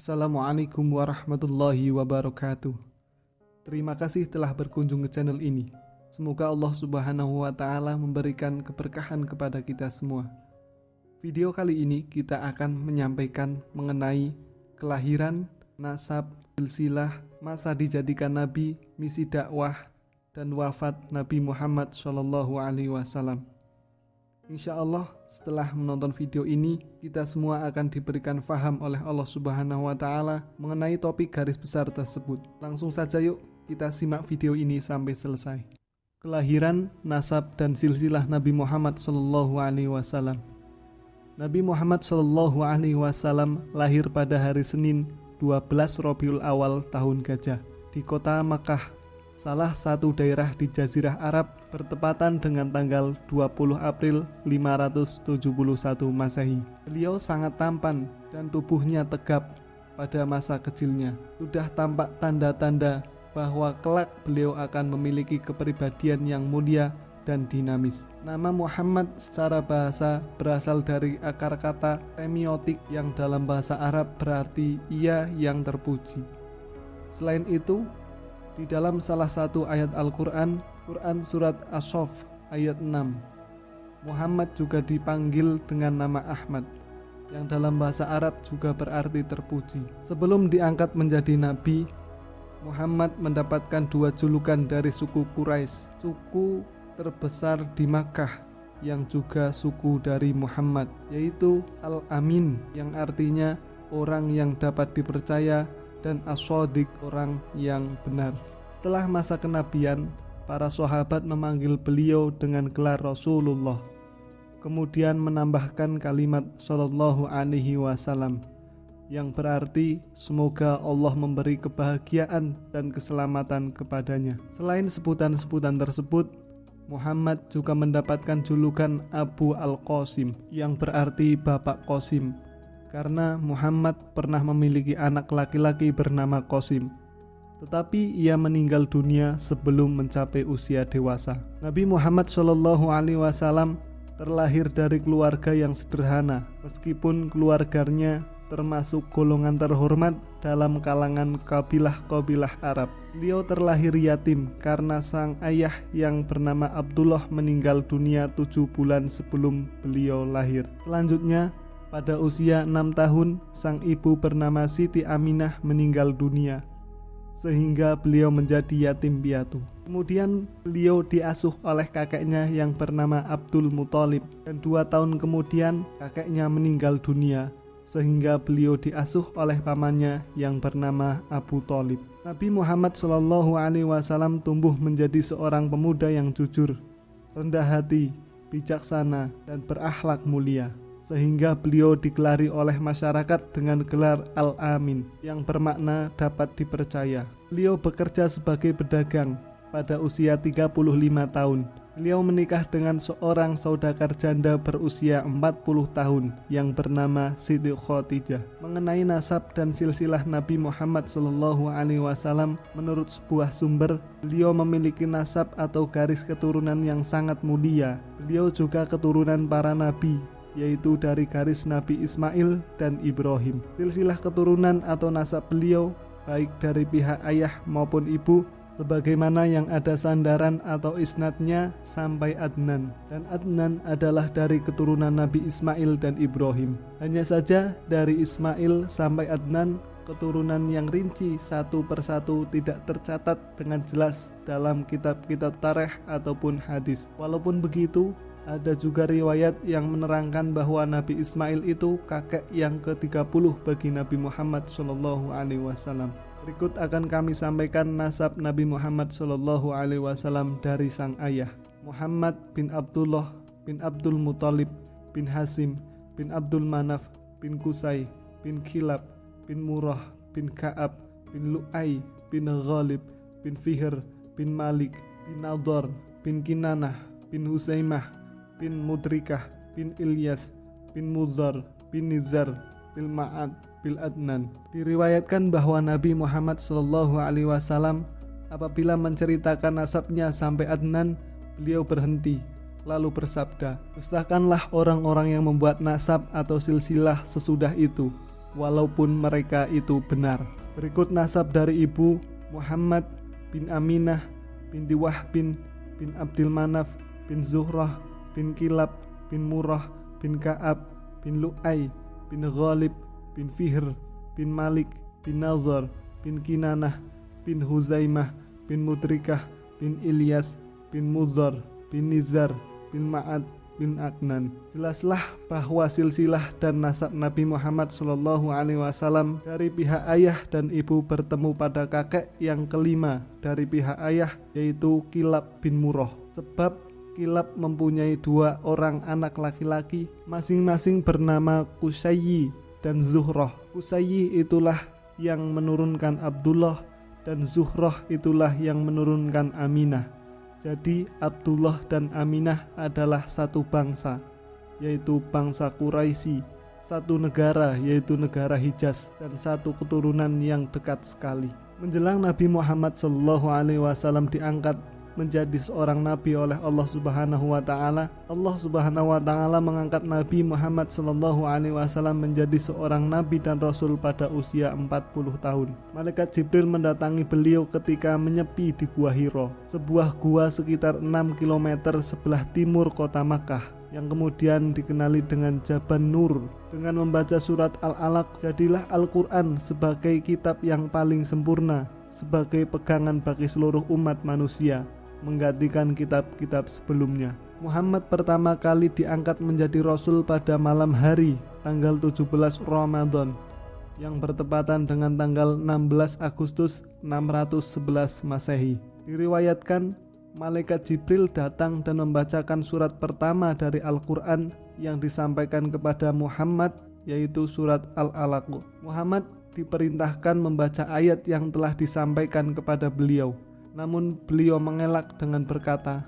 Assalamualaikum warahmatullahi wabarakatuh. Terima kasih telah berkunjung ke channel ini. Semoga Allah Subhanahu wa Ta'ala memberikan keberkahan kepada kita semua. Video kali ini kita akan menyampaikan mengenai kelahiran, nasab, silsilah, masa dijadikan nabi, misi dakwah, dan wafat Nabi Muhammad SAW. Insya Allah setelah menonton video ini, kita semua akan diberikan faham oleh Allah Subhanahu wa Ta'ala mengenai topik garis besar tersebut. Langsung saja yuk kita simak video ini sampai selesai. Kelahiran, nasab, dan silsilah Nabi Muhammad SAW. Nabi Muhammad SAW lahir pada hari Senin 12 Rabiul Awal tahun Gajah di kota Makkah, salah satu daerah di Jazirah Arab, bertepatan dengan tanggal 20 April 571 Masehi. Beliau sangat tampan dan tubuhnya tegap pada masa kecilnya. Sudah tampak tanda-tanda bahwa kelak beliau akan memiliki kepribadian yang mulia dan dinamis. Nama Muhammad secara bahasa berasal dari akar kata semiotik yang dalam bahasa Arab berarti ia yang terpuji. Selain itu, di dalam salah satu ayat Al-Quran, Quran Surat As-Saff ayat 6, Muhammad juga dipanggil dengan nama Ahmad, yang dalam bahasa Arab juga berarti terpuji. Sebelum diangkat menjadi nabi, Muhammad mendapatkan dua julukan dari suku Quraisy, suku terbesar di Makkah, yang juga suku dari Muhammad, yaitu Al-Amin, yang artinya orang yang dapat dipercaya, dan As-Shadiq, orang yang benar. Setelah masa kenabian, para sahabat memanggil beliau dengan gelar Rasulullah, kemudian menambahkan kalimat Shallallahu Alaihi Wasallam, yang berarti semoga Allah memberi kebahagiaan dan keselamatan kepadanya. Selain sebutan-sebutan tersebut, Muhammad juga mendapatkan julukan Abu Al-Qasim, yang berarti Bapak Qasim, karena Muhammad pernah memiliki anak laki-laki bernama Qasim, tetapi ia meninggal dunia sebelum mencapai usia dewasa. Nabi Muhammad SAW terlahir dari keluarga yang sederhana, meskipun keluarganya termasuk golongan terhormat dalam kalangan kabilah-kabilah Arab. Beliau terlahir yatim karena sang ayah yang bernama Abdullah meninggal dunia 7 bulan sebelum beliau lahir. Selanjutnya, pada usia 6 tahun, sang ibu bernama Siti Aminah meninggal dunia, sehingga beliau menjadi yatim piatu. Kemudian beliau diasuh oleh kakeknya yang bernama Abdul Muthalib, dan 2 tahun kemudian kakeknya meninggal dunia, sehingga beliau diasuh oleh pamannya yang bernama Abu Thalib. Nabi Muhammad SAW tumbuh menjadi seorang pemuda yang jujur, rendah hati, bijaksana, dan berakhlak mulia, sehingga beliau digelari oleh masyarakat dengan gelar Al-Amin, yang bermakna dapat dipercaya. Beliau bekerja sebagai pedagang. Pada usia 35 tahun, beliau menikah dengan seorang saudagar janda berusia 40 tahun yang bernama Siti Khadijah. Mengenai nasab dan silsilah Nabi Muhammad SAW, menurut sebuah sumber, beliau memiliki nasab atau garis keturunan yang sangat mulia. Beliau juga keturunan para nabi, yaitu dari garis Nabi Ismail dan Ibrahim. Silsilah keturunan atau nasab beliau, baik dari pihak ayah maupun ibu, sebagaimana yang ada sandaran atau isnadnya sampai Adnan, dan Adnan adalah dari keturunan Nabi Ismail dan Ibrahim. Hanya saja dari Ismail sampai Adnan, keturunan yang rinci satu persatu tidak tercatat dengan jelas dalam kitab-kitab tarikh ataupun hadis. Walaupun begitu, ada juga riwayat yang menerangkan bahwa Nabi Ismail itu kakek yang ke-30 bagi Nabi Muhammad SAW. Berikut akan kami sampaikan nasab Nabi Muhammad SAW dari sang ayah, Muhammad bin Abdullah bin Abdul Muthalib bin Hasim bin Abdul Manaf bin Qusay bin Kilab bin Murrah bin Ka'ab bin Lu'ay bin Ghalib bin Fihr bin Malik bin Nadar bin Kinanah bin Husaimah bin Mudrikah bin Ilyas bin Mudhar bin Nizar bin Ma'ad bin Adnan. Diriwayatkan bahwa Nabi Muhammad SAW apabila menceritakan nasabnya sampai Adnan, beliau berhenti lalu bersabda, "Dustakanlah orang-orang yang membuat nasab atau silsilah sesudah itu. walaupun mereka itu benar. Berikut nasab dari ibu: Muhammad bin Aminah binti Wahbin bin Abdul Manaf bin Zuhrah bin Kilab bin Murrah bin Ka'ab bin Lu'ay bin Ghalib bin Fihr bin Malik bin Nazar bin Kinanah bin Huzaimah bin Mudrikah bin Ilyas bin Mudhar bin Nizar bin Ma'ad bin Adnan. Jelaslah bahwa silsilah dan nasab Nabi Muhammad SAW dari pihak ayah dan ibu bertemu pada kakek yang kelima dari pihak ayah, yaitu Kilab bin Murrah. Sebab Kilab mempunyai 2 orang anak laki-laki, masing-masing bernama Qusayyi dan Zuhrah. Qusayyi itulah yang menurunkan Abdullah dan Zuhrah itulah yang menurunkan Aminah. Jadi Abdullah dan Aminah adalah satu bangsa, yaitu bangsa Quraisy, satu negara yaitu negara Hijaz, dan satu keturunan yang dekat sekali. Menjelang Nabi Muhammad SAW diangkat menjadi seorang nabi oleh Allah Subhanahu wa taala, Allah Subhanahu wa taala mengangkat Nabi Muhammad SAW menjadi seorang nabi dan rasul pada usia 40 tahun. Malaikat Jibril mendatangi beliau ketika menyepi di Gua Hira, sebuah gua sekitar 6 km sebelah timur kota Makkah, yang kemudian dikenali dengan Jaban Nur. Dengan membaca surat Al-Alaq, jadilah Al-Quran sebagai kitab yang paling sempurna, sebagai pegangan bagi seluruh umat manusia, menggantikan kitab-kitab sebelumnya. Muhammad pertama kali diangkat menjadi rasul pada malam hari tanggal 17 Ramadan, yang bertepatan dengan tanggal 16 Agustus 611 Masehi. Diriwayatkan Malaikat Jibril datang dan membacakan surat pertama dari Al-Quran yang disampaikan kepada Muhammad, yaitu surat Al-Alaq. Muhammad diperintahkan membaca ayat yang telah disampaikan kepada beliau. Namun beliau mengelak dengan berkata,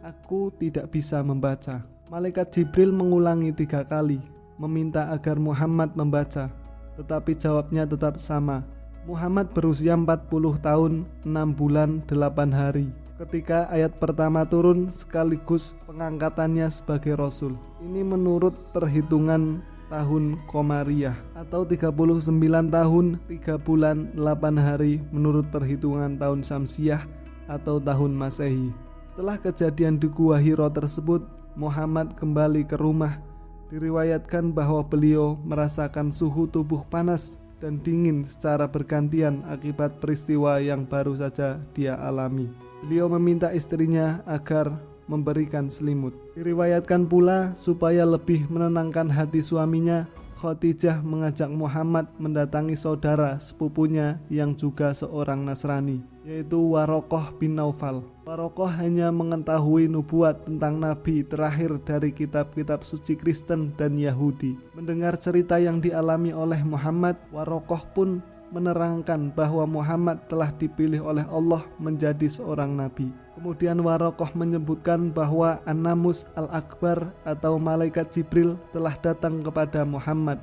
"Aku tidak bisa membaca." Malaikat Jibril mengulangi 3 kali, meminta agar Muhammad membaca, tetapi jawabnya tetap sama. Muhammad berusia 40 tahun, 6 bulan, 8 hari ketika ayat pertama turun sekaligus pengangkatannya sebagai rasul. Ini menurut perhitungan tahun Komariah atau 39 tahun 3 bulan 8 hari menurut perhitungan tahun Syamsiah atau tahun Masehi. Setelah kejadian di Gua Hira tersebut, Muhammad kembali ke rumah. Diriwayatkan bahwa beliau merasakan suhu tubuh panas dan dingin secara bergantian akibat peristiwa yang baru saja dia alami. Beliau meminta istrinya agar memberikan selimut. Diriwayatkan pula supaya lebih menenangkan hati suaminya, Khadijah mengajak Muhammad mendatangi saudara sepupunya yang juga seorang Nasrani, yaitu Warokoh bin Naufal. Warokoh hanya mengetahui nubuat tentang nabi terakhir dari kitab-kitab suci Kristen dan Yahudi. Mendengar cerita yang dialami oleh Muhammad, Warokoh pun menerangkan bahwa Muhammad telah dipilih oleh Allah menjadi seorang nabi. Kemudian Warokoh menyebutkan bahwa An-Namus Al-Akbar atau Malaikat Jibril telah datang kepada Muhammad.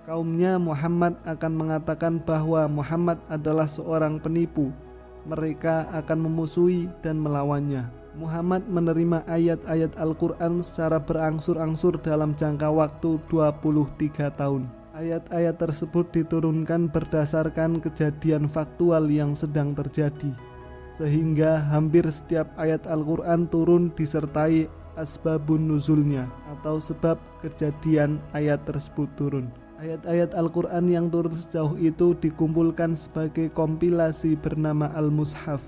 Kaumnya Muhammad akan mengatakan bahwa Muhammad adalah seorang penipu. Mereka akan memusuhi dan melawannya. Muhammad menerima ayat-ayat Al-Quran secara berangsur-angsur dalam jangka waktu 23 tahun. Ayat-ayat tersebut diturunkan berdasarkan kejadian faktual yang sedang terjadi, sehingga hampir setiap ayat Al-Quran turun disertai asbabun nuzulnya atau sebab kejadian ayat tersebut turun. Ayat-ayat Al-Quran yang turun sejauh itu dikumpulkan sebagai kompilasi bernama Al-Mushaf,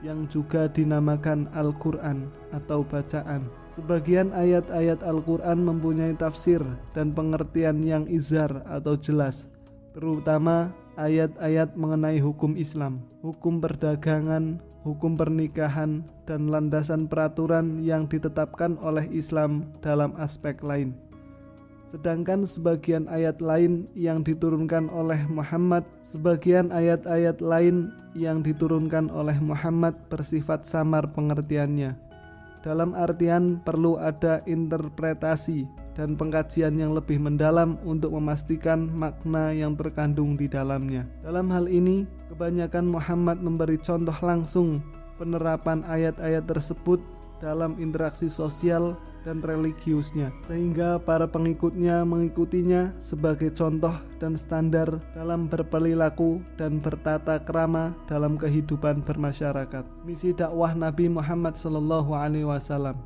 yang juga dinamakan Al-Quran atau bacaan. Sebagian ayat-ayat Al-Quran mempunyai tafsir dan pengertian yang izhar atau jelas, terutama ayat-ayat mengenai hukum Islam, hukum perdagangan, hukum pernikahan, dan landasan peraturan yang ditetapkan oleh Islam dalam aspek lain. Sedangkan sebagian ayat lain yang diturunkan oleh Muhammad, bersifat samar pengertiannya. Dalam artian perlu ada interpretasi dan pengkajian yang lebih mendalam untuk memastikan makna yang terkandung di dalamnya. Dalam hal ini, kebanyakan Muhammad memberi contoh langsung penerapan ayat-ayat tersebut dalam interaksi sosial dan religiusnya, sehingga para pengikutnya mengikutinya sebagai contoh dan standar dalam berperilaku dan bertata krama dalam kehidupan bermasyarakat. Misi dakwah Nabi Muhammad SAW.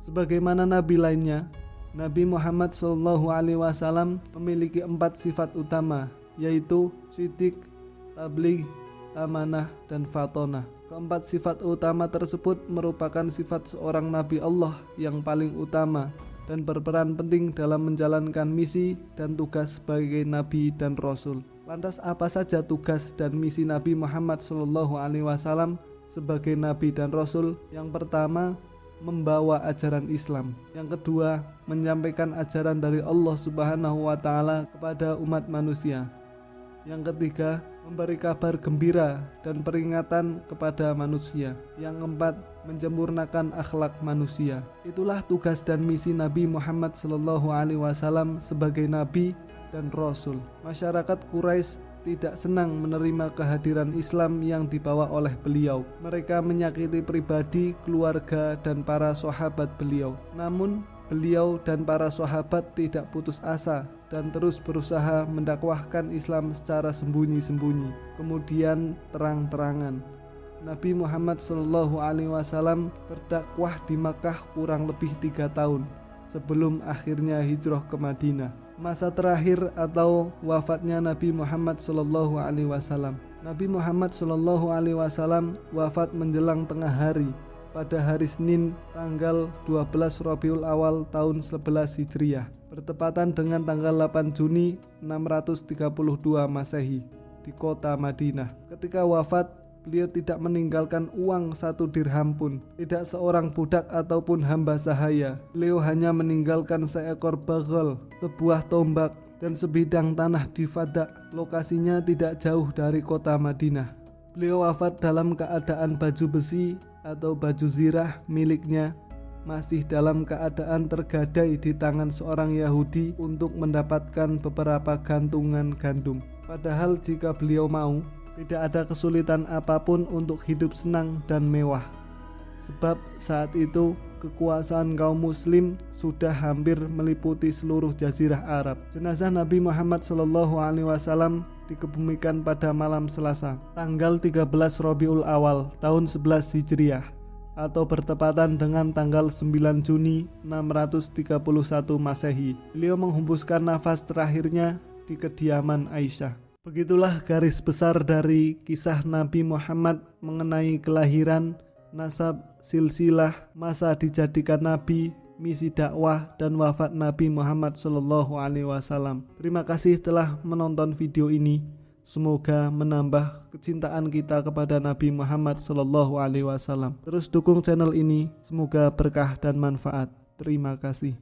Sebagaimana nabi lainnya, Nabi Muhammad SAW memiliki 4 sifat utama, yaitu Siddiq, Tabligh, Amanah, dan Fatonah. Keempat sifat utama tersebut merupakan sifat seorang Nabi Allah yang paling utama dan berperan penting dalam menjalankan misi dan tugas sebagai Nabi dan Rasul. Lantas apa saja tugas dan misi Nabi Muhammad SAW sebagai Nabi dan Rasul? Yang pertama, membawa ajaran Islam. Yang kedua, menyampaikan ajaran dari Allah Subhanahu wa Ta'ala kepada umat manusia. Yang ketiga, memberi kabar gembira dan peringatan kepada manusia. Yang keempat, menyempurnakan akhlak manusia. Itulah tugas dan misi Nabi Muhammad SAW sebagai Nabi dan Rasul. Masyarakat Quraisy tidak senang menerima kehadiran Islam yang dibawa oleh beliau. Mereka menyakiti pribadi, keluarga, dan para sahabat beliau. Namun, beliau dan para sahabat tidak putus asa dan terus berusaha mendakwahkan Islam secara sembunyi-sembunyi, kemudian terang-terangan. Nabi Muhammad SAW berdakwah di Makkah kurang lebih 3 tahun sebelum akhirnya hijrah ke Madinah. Masa terakhir atau wafatnya Nabi Muhammad SAW. Nabi Muhammad SAW wafat menjelang tengah hari pada hari Senin tanggal 12 Rabiul Awal tahun 11 Hijriah, bertepatan dengan tanggal 8 Juni 632 Masehi di kota Madinah. Ketika wafat, beliau tidak meninggalkan uang 1 dirham pun, tidak seorang budak ataupun hamba sahaya. Beliau hanya meninggalkan seekor bagol, sebuah tombak, dan sebidang tanah di Fadak. Lokasinya tidak jauh dari kota Madinah. Beliau wafat dalam keadaan baju besi atau baju zirah miliknya masih dalam keadaan tergadai di tangan seorang Yahudi untuk mendapatkan beberapa gantungan gandum. Padahal jika beliau mau, tidak ada kesulitan apapun untuk hidup senang dan mewah. Sebab saat itu kekuasaan kaum muslim sudah hampir meliputi seluruh jazirah Arab. Jenazah Nabi Muhammad SAW dikebumikan pada malam Selasa, tanggal 13 Rabiul Awal tahun 11 Hijriah, atau bertepatan dengan tanggal 9 Juni 631 Masehi. Beliau menghembuskan nafas terakhirnya di kediaman Aisyah. Begitulah garis besar dari kisah Nabi Muhammad mengenai kelahiran, nasab, silsilah, masa dijadikan Nabi, misi dakwah, dan wafat Nabi Muhammad SAW. Terima kasih telah menonton video ini. Semoga menambah kecintaan kita kepada Nabi Muhammad SAW. Terus dukung channel ini, semoga berkah dan manfaat. Terima kasih.